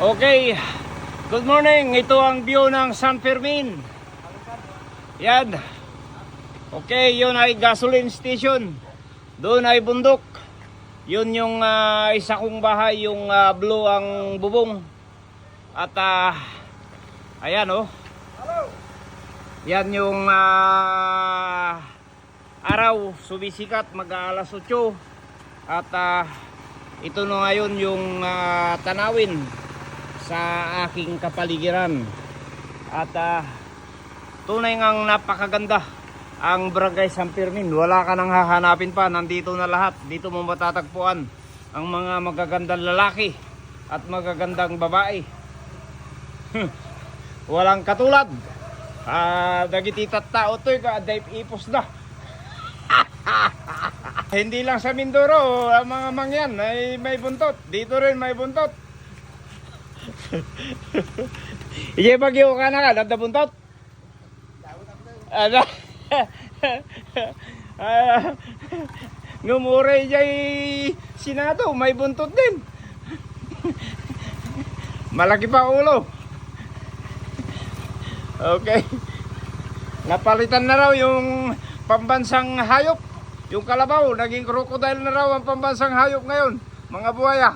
Okay, good morning. Ito ang view ng San Fermin. Yan. Okay, yun ay gasoline station. Doon ay bundok. Yun yung isa kong bahay, yung blue ang bubong. At ayan oh. Yan yung araw sumisikat mag-alas 8. At ito na ngayon yung tanawin sa aking kapaligiran. At tunay ngang napakaganda ang Barangay San Fermin. Wala ka nang hahanapin pa, nandito na lahat. Dito mo matatagpuan ang mga magagandang lalaki at magagandang babae. Walang katulad. Dagititat tao to ka dayp ipos na. Hindi lang sa Mindoro ang mga mangyan ay may buntot. Dito rin may buntot. Ije bagyo ka na ka, buntot. Ano? Ngumure jay Senado, may buntot din. Malaki pa ulo. Okay. Napalitan na raw yung pambansang hayop. Yung kalabaw, naging crocodile na raw ang pambansang hayop ngayon. Mga buhaya.